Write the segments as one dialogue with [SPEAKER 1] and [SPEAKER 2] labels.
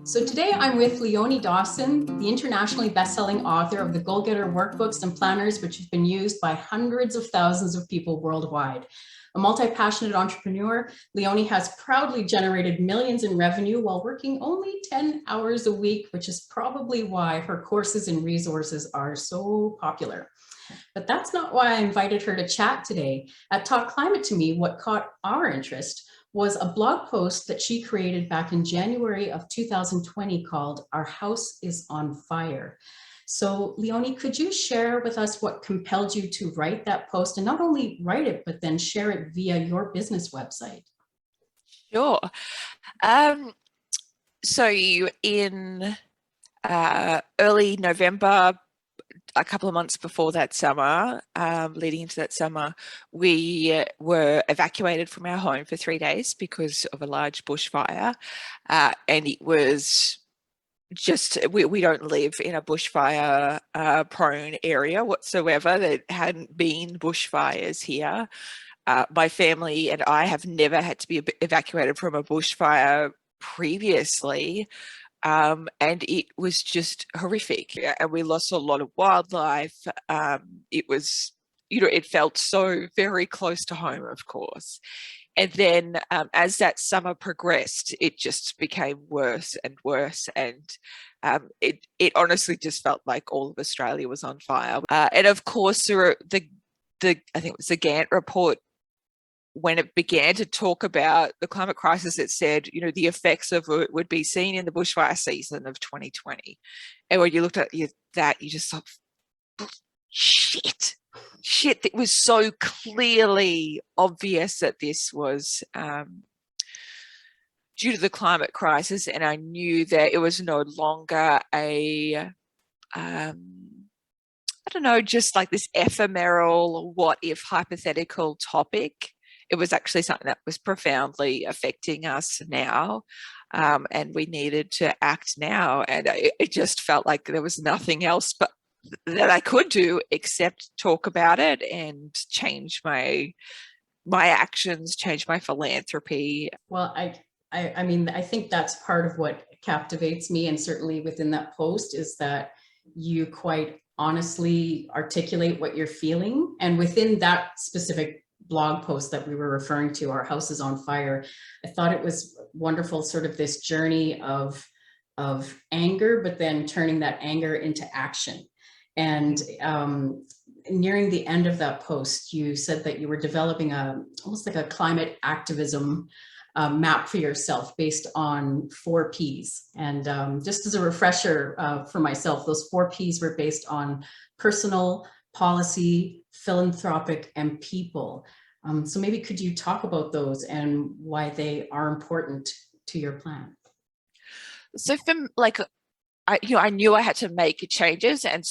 [SPEAKER 1] So today I'm with Leonie Dawson, the internationally best-selling author of the Goal-Getter workbooks and planners, which have been used by hundreds of thousands of people worldwide. A multi-passionate entrepreneur, Leonie has proudly generated millions in revenue while working only 10 hours a week, which is probably why her courses and resources are so popular. But that's not why I invited her to chat today. At Talk Climate to Me, what caught our interest was a blog post that she created back in January of 2020 called Our House is on Fire. So Leonie, could you share with us what compelled you to write that post, and not only write it, but then share it via your business website?
[SPEAKER 2] Sure. So in early November, a couple of months before that summer, leading into that summer, we were evacuated from our home for 3 days because of a large bushfire. And it was just, we don't live in a bushfire prone area whatsoever. There hadn't been bushfires here. My family and I have never had to be evacuated from a bushfire previously. And it was just horrific. And we lost a lot of wildlife. It was, it felt so very close to home, of course. And then as that summer progressed, it just became worse and worse. And it honestly just felt like all of Australia was on fire. And of course, I think it was the Gantt report, when it began to talk about the climate crisis, it said, the effects of it would be seen in the bushfire season of 2020. And when you looked at that, you just thought, shit, it was so clearly obvious that this was due to the climate crisis. And I knew that it was no longer I don't know, just like this ephemeral, what if hypothetical topic. It was actually something that was profoundly affecting us now, and we needed to act now. And it just felt like there was nothing else but that I could do except talk about it and change my actions, change my philanthropy.
[SPEAKER 1] Well, I mean, I think that's part of what captivates me, and certainly within that post is that you quite honestly articulate what you're feeling. And within that specific blog post that we were referring to, Our House is on Fire, I thought it was wonderful, sort of this journey of anger, but then turning that anger into action. And nearing the end of that post, you said that you were developing almost like a climate activism map for yourself based on 4 Ps. And just as a refresher for myself, those 4 Ps were based on personal, policy, philanthropic, and people. So maybe could you talk about those and why they are important to your plan?
[SPEAKER 2] So from I knew I had to make changes, and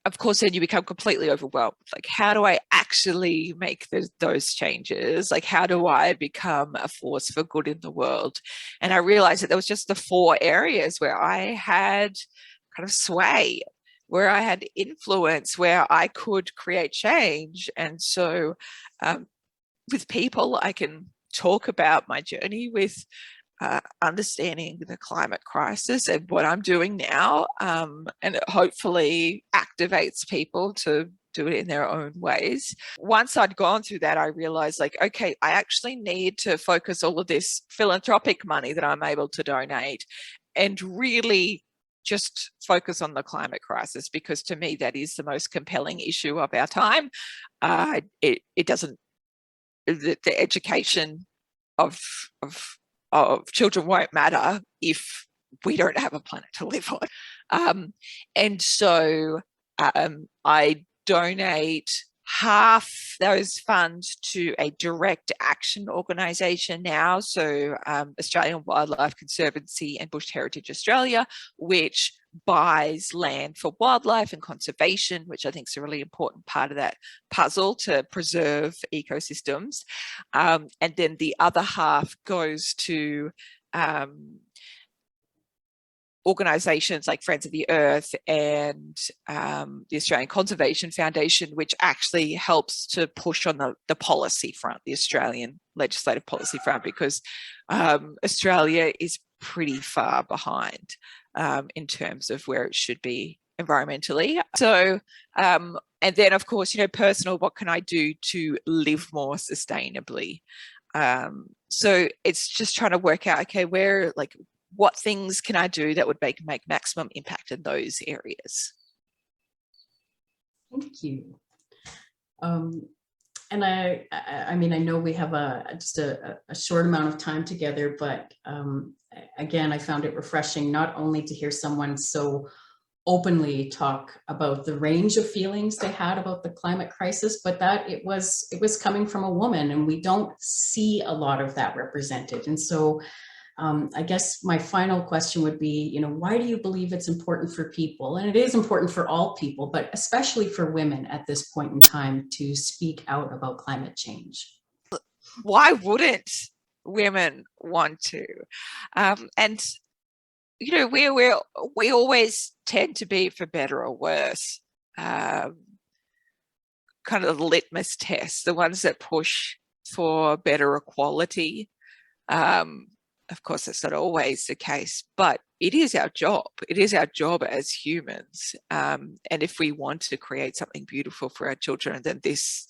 [SPEAKER 2] of course, then you become completely overwhelmed. Like, how do I actually make those changes? Like, how do I become a force for good in the world? And I realized that there was just the 4 areas where I had kind of sway, where I had influence, where I could create change. And so with people, I can talk about my journey with understanding the climate crisis and what I'm doing now, and it hopefully activates people to do it in their own ways. Once I'd gone through that, I realized, like, okay, I actually need to focus all of this philanthropic money that I'm able to donate and really just focus on the climate crisis, because to me that is the most compelling issue of our time. It doesn't, the education of children won't matter if we don't have a planet to live on. And so I donate half those funds to a direct action organisation now, so Australian Wildlife Conservancy and Bush Heritage Australia, which buys land for wildlife and conservation, which I think is a really important part of that puzzle to preserve ecosystems. And then the other half goes to organisations like Friends of the Earth and the Australian Conservation Foundation, which actually helps to push on the policy front, the Australian legislative policy front, because Australia is pretty far behind in terms of where it should be environmentally. So, and then of course, personal, what can I do to live more sustainably? So it's just trying to work out, okay, what things can I do that would make maximum impact in those areas?
[SPEAKER 1] Thank you. And I mean, I know we have just a short amount of time together, but again, I found it refreshing not only to hear someone so openly talk about the range of feelings they had about the climate crisis, but that it was coming from a woman, and we don't see a lot of that represented. And so I guess my final question would be, why do you believe it's important for people, and it is important for all people, but especially for women at this point in time, to speak out about climate change?
[SPEAKER 2] Why wouldn't women want to? And we always tend to be, for better or worse, kind of the litmus test, the ones that push for better equality. Of course, that's not always the case, but it is our job. It is our job as humans. And if we want to create something beautiful for our children, then this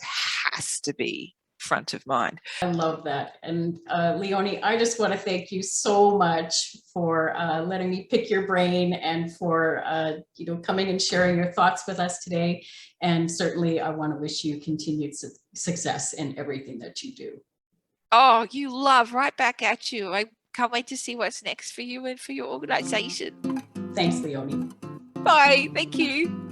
[SPEAKER 2] has to be front of mind.
[SPEAKER 1] I love that. And Leonie, I just want to thank you so much for letting me pick your brain, and for coming and sharing your thoughts with us today. And certainly I want to wish you continued success in everything that you do.
[SPEAKER 2] Oh, you love, right back at you. I can't wait to see what's next for you and for your organization.
[SPEAKER 1] Thanks, Leonie.
[SPEAKER 2] Bye. Thank you.